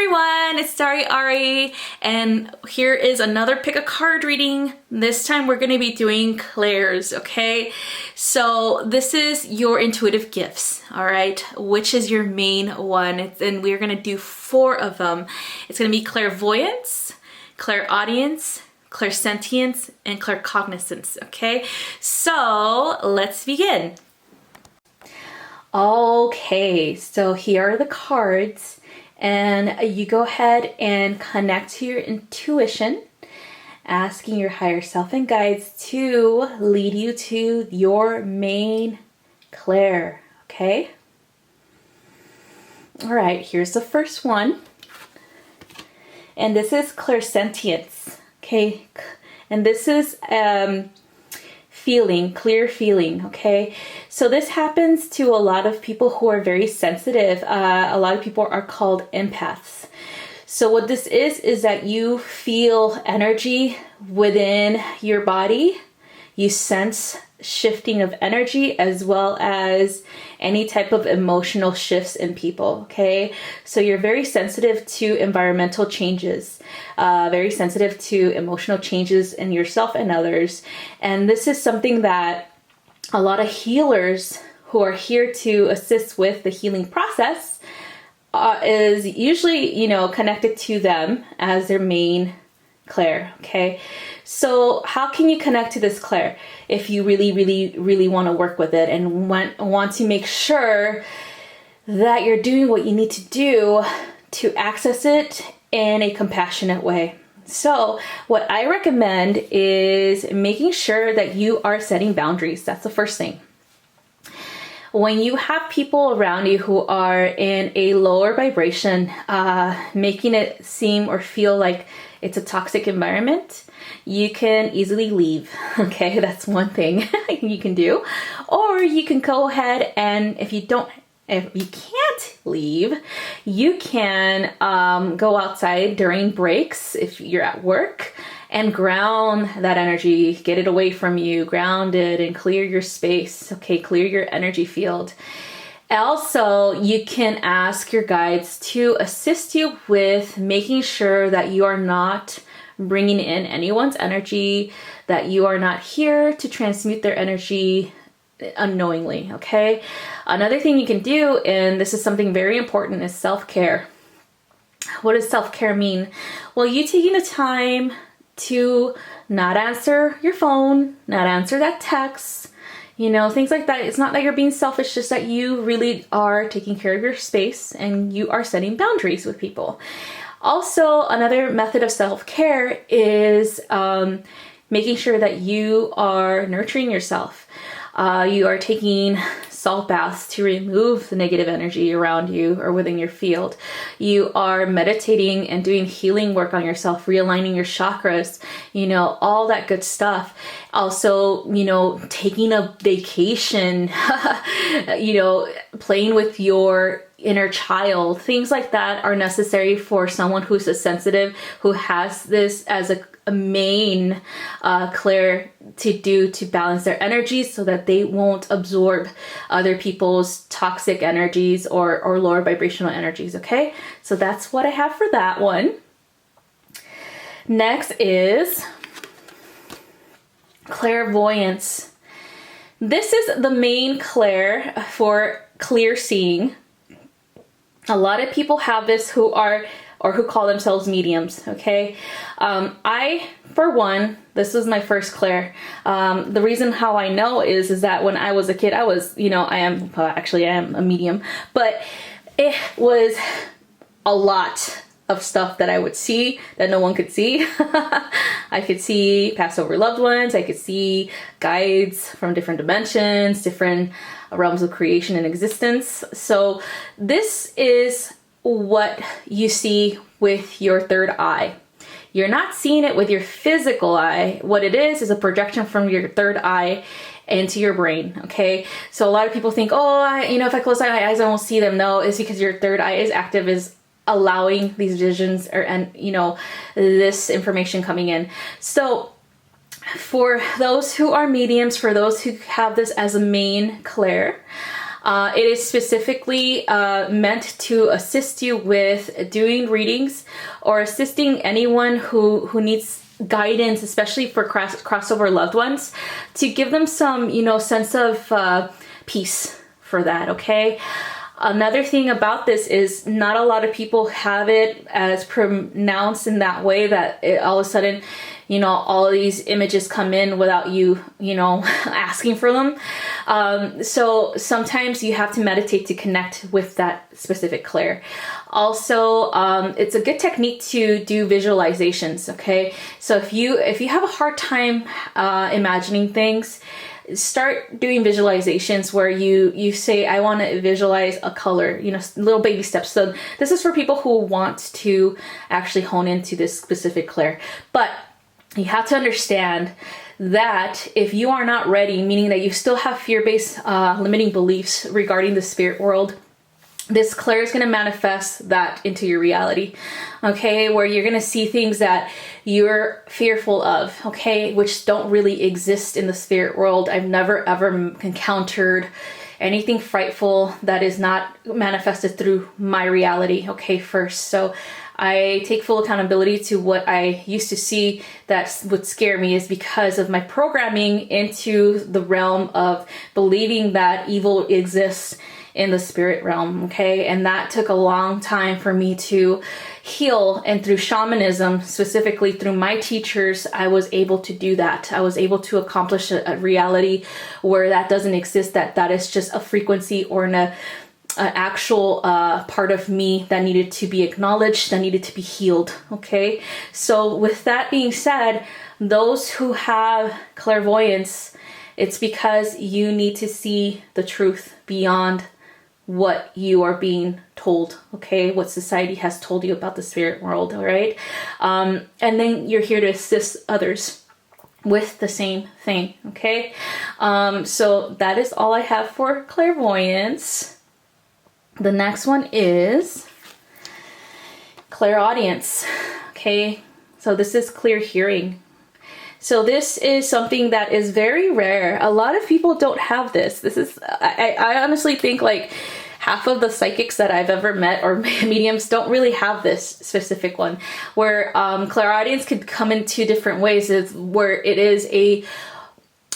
everyone, it's Ari, and here is another pick a card reading. This time we're going to be doing Clair's, okay? So this is your intuitive gifts, all right? Which is your main one, and we're going to do 4 of them. It's going to be clairvoyance, clairaudience, clairsentience, and claircognizance, okay? So let's begin. Okay, so here are the cards, and you go ahead and connect to your intuition, asking your higher self and guides to lead you to your main Clair, okay? All right, here's the first one, and this is clairsentience, okay? And this is clear feeling, okay? So this happens to a lot of people who are very sensitive. A lot of people are called empaths. So what this is that you feel energy within your body. You sense shifting of energy as well as any type of emotional shifts in people, okay? So you're very sensitive to environmental changes, very sensitive to emotional changes in yourself and others. And this is something that a lot of healers who are here to assist with the healing process is usually, connected to them as their main Clair, okay? So how can you connect to this Clair if you really want to work with it and want to make sure that you're doing what you need to do to access it in a compassionate way? So what I recommend is making sure that you are setting boundaries. That's the first thing. When you have people around you who are in a lower vibration, making it seem or feel like it's a toxic environment, you can easily leave. Okay, that's one thing you can do. Or you can go ahead and if you can't leave, you can go outside during breaks if you're at work and ground that energy, get it away from you, ground it and clear your space, okay, clear your energy field. Also, you can ask your guides to assist you with making sure that you are not bringing in anyone's energy, that you are not here to transmute their energy unknowingly, okay? Another thing you can do, and this is something very important, is self-care. What does self-care mean? Well, you taking the time to not answer your phone, not answer that text, things like that. It's not that you're being selfish, just that you really are taking care of your space and you are setting boundaries with people. Also, another method of self-care is making sure that you are nurturing yourself. You are taking salt baths to remove the negative energy around you or within your field. You are meditating and doing healing work on yourself, realigning your chakras, all that good stuff. Also, taking a vacation, playing with your inner child, things like that are necessary for someone who's a sensitive, who has this as a main Clair to do to balance their energy so that they won't absorb other people's toxic energies or lower vibrational energies, okay? So that's what I have for that one. Next is clairvoyance. This is the main Clair for clear seeing. A lot of people have this who call themselves mediums, okay? I, for one, this was my first Clair. The reason how I know is that when I was a kid, I was, I am a medium, but it was a lot of stuff that I would see that no one could see. I could see passed over loved ones. I could see guides from different dimensions, different realms of creation and existence. So this is what you see with your third eye. You're not seeing it with your physical eye. What it is a projection from your third eye into your brain, okay? So a lot of people think, if I close my eyes, I won't see them. No, it's because your third eye is active, is allowing these visions this information coming in. So for those who are mediums, for those who have this as a main Clair, It is specifically meant to assist you with doing readings or assisting anyone who needs guidance, especially for crossover loved ones, to give them some, sense of peace for that, okay? Another thing about this is not a lot of people have it as pronounced in that way that all of a sudden, all of these images come in without you, asking for them. So sometimes you have to meditate to connect with that specific Clair. Also, it's a good technique to do visualizations, okay? So if you have a hard time imagining things, start doing visualizations where you say, I want to visualize a color, little baby steps. So this is for people who want to actually hone into this specific Clair. But you have to understand that if you are not ready, meaning that you still have fear-based limiting beliefs regarding the spirit world, this Clair is going to manifest that into your reality, okay? Where you're going to see things that you're fearful of, okay? Which don't really exist in the spirit world. I've never ever encountered anything frightful that is not manifested through my reality, okay, first. So I take full accountability to what I used to see that would scare me is because of my programming into the realm of believing that evil exists in the spirit realm, okay? And that took a long time for me to heal. And through shamanism, specifically through my teachers, I was able to do that. I was able to accomplish a reality where that doesn't exist, that is just a frequency or an actual part of me that needed to be acknowledged, that needed to be healed, okay? So with that being said, those who have clairvoyance, it's because you need to see the truth beyond what you are being told, okay? What society has told you about the spirit world, all right? And then you're here to assist others with the same thing, okay? So that is all I have for clairvoyance. The next one is clairaudience, okay? So this is clear hearing. So this is something that is very rare. A lot of people don't have this. This is, I honestly think like half of the psychics that I've ever met or mediums don't really have this specific one, where clairaudience could come in two different ways, is where it is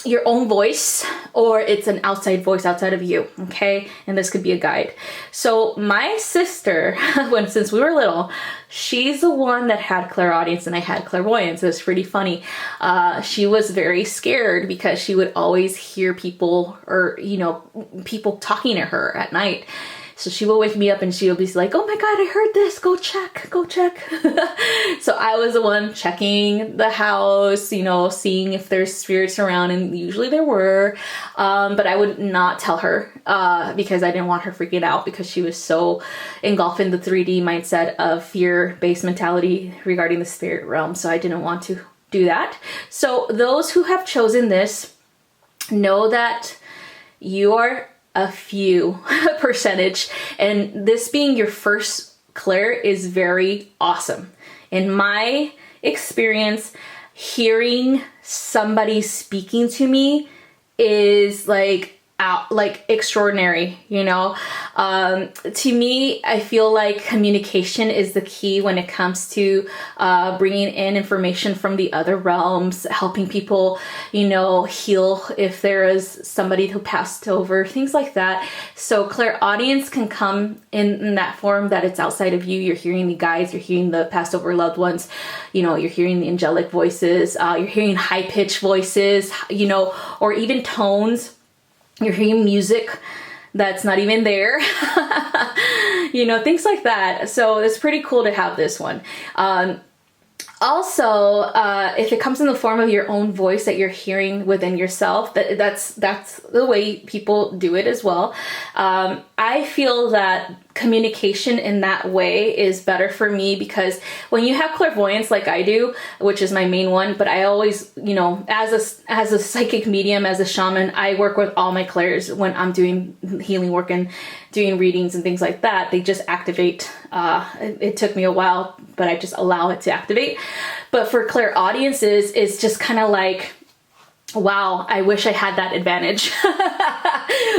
your own voice or it's an outside voice outside of you, okay? And this could be a guide. So my sister, since we were little, she's the one that had clairaudience and I had clairvoyance. It was pretty funny. She was very scared because she would always hear people or, people talking to her at night. So she will wake me up and she will be like, oh my God, I heard this, go check. So I was the one checking the house, seeing if there's spirits around, and usually there were, but I would not tell her because I didn't want her freaking out because she was so engulfed in the 3D mindset of fear-based mentality regarding the spirit realm. So I didn't want to do that. So those who have chosen this, know that you are a few percentage, and this being your first Clair is very awesome. In my experience, hearing somebody speaking to me is like extraordinary, to me, I feel like communication is the key when it comes to bringing in information from the other realms, helping people, heal if there is somebody who passed over, things like that. So clairaudience can come in that form that it's outside of you. You're hearing the guides, you're hearing the passed over loved ones, you're hearing the angelic voices, you're hearing high pitched voices, or even tones. You're hearing music that's not even there, things like that. So it's pretty cool to have this one. Also, if it comes in the form of your own voice that you're hearing within yourself, that's the way people do it as well. I feel that communication in that way is better for me because when you have clairvoyance like I do, which is my main one, but I always, as a psychic medium, as a shaman, I work with all my clairs when I'm doing healing work and doing readings and things like that. They just activate. It took me a while, but I just allow it to activate. But for clairaudiences, it's just kind of like wow, I wish I had that advantage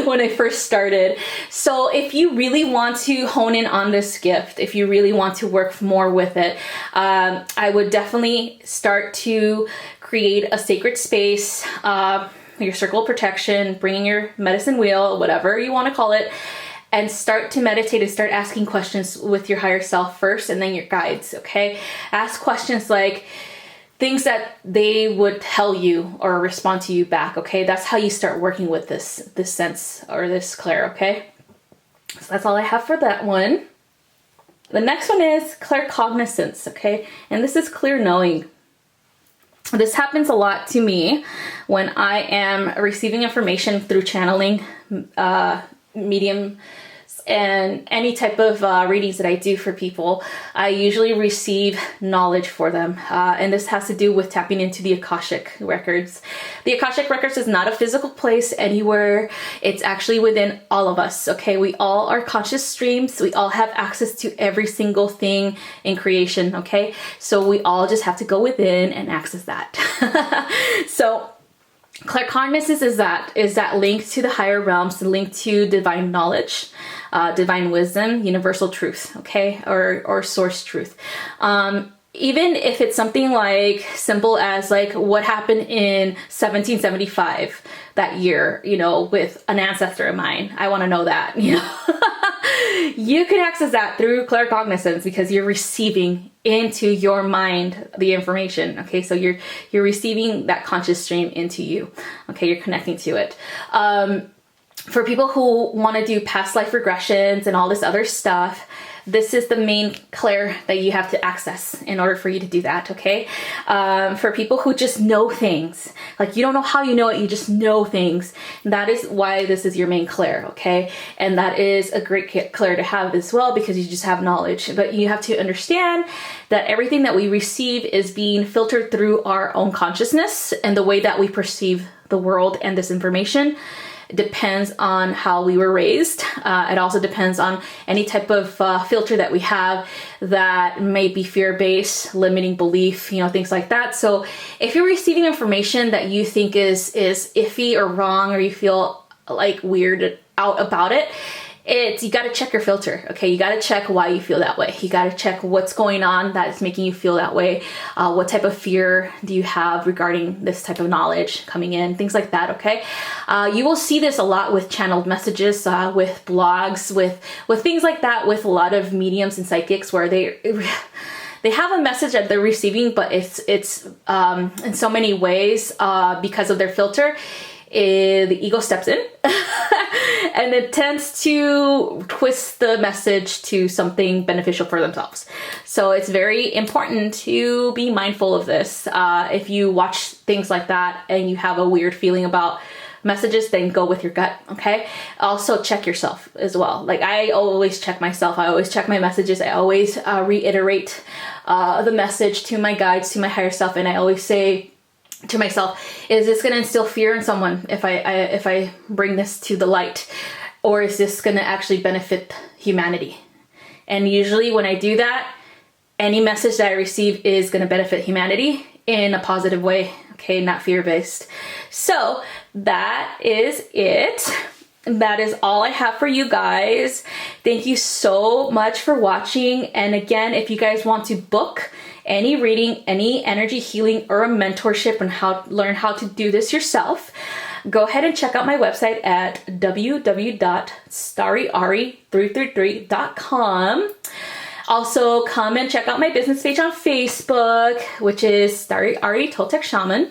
when I first started. So if you really want to hone in on this gift, if you really want to work more with it, I would definitely start to create a sacred space, your circle of protection, bringing your medicine wheel, whatever you want to call it, and start to meditate and start asking questions with your higher self first and then your guides, okay? Ask questions like, things that they would tell you or respond to you back, okay? That's how you start working with this sense or this Clair, okay? So that's all I have for that one. The next one is claircognizance, okay? And this is clear knowing. This happens a lot to me when I am receiving information through channeling, medium, and any type of readings that I do for people. I usually receive knowledge for them. And this has to do with tapping into the Akashic records. The Akashic records is not a physical place anywhere. It's actually within all of us, okay? We all are conscious streams. We all have access to every single thing in creation, okay? So we all just have to go within and access that. So claircognizance is that link to the higher realms, the link to divine knowledge, divine wisdom, universal truth, okay, or source truth. Even if it's something like simple as like what happened in 1775 that year, you know, with an ancestor of mine, I want to know that, you know. You can access that through claircognizance because you're receiving into your mind the information, okay? So you're receiving that conscious stream into you, okay? You're connecting to it. For people who want to do past life regressions and all this other stuff, this is the main Clair that you have to access in order for you to do that, okay? For people who just know things, like you don't know how you know it, you just know things. That is why this is your main Clair, okay? And that is a great Clair to have as well because you just have knowledge. But you have to understand that everything that we receive is being filtered through our own consciousness and the way that we perceive the world and this information. Depends on how we were raised. It also depends on any type of filter that we have that may be fear-based, limiting belief, you know, things like that. So if you're receiving information that you think is iffy or wrong, or you feel like weirded out about it, you got to check your filter, okay? You got to check why you feel that way. You got to check what's going on that is making you feel that way. What type of fear do you have regarding this type of knowledge coming in? Things like that, okay? You will see this a lot with channeled messages, with blogs, with things like that, with a lot of mediums and psychics where they have a message that they're receiving, but it's in so many ways because of their filter. The ego steps in and it tends to twist the message to something beneficial for themselves. So it's very important to be mindful of this. If you watch things like that and you have a weird feeling about messages, then go with your gut, okay? Also check yourself as well. Like I always check myself. I always check my messages. I always reiterate the message to my guides, to my higher self. And I always say to myself, is this going to instill fear in someone if I bring this to the light, or is this going to actually benefit humanity? And usually when I do that, any message that I receive is going to benefit humanity in a positive way, okay, not fear-based. So that is it. That is all I have for you guys. Thank you so much for watching. And again, if you guys want to book any reading, any energy healing, or a mentorship and learn how to do this yourself, go ahead and check out my website at www.starryari333.com. Also, come and check out my business page on Facebook, which is Starry Ari Toltec Shaman.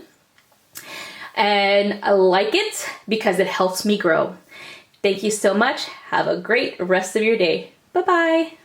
And I like it because it helps me grow. Thank you so much. Have a great rest of your day. Bye-bye.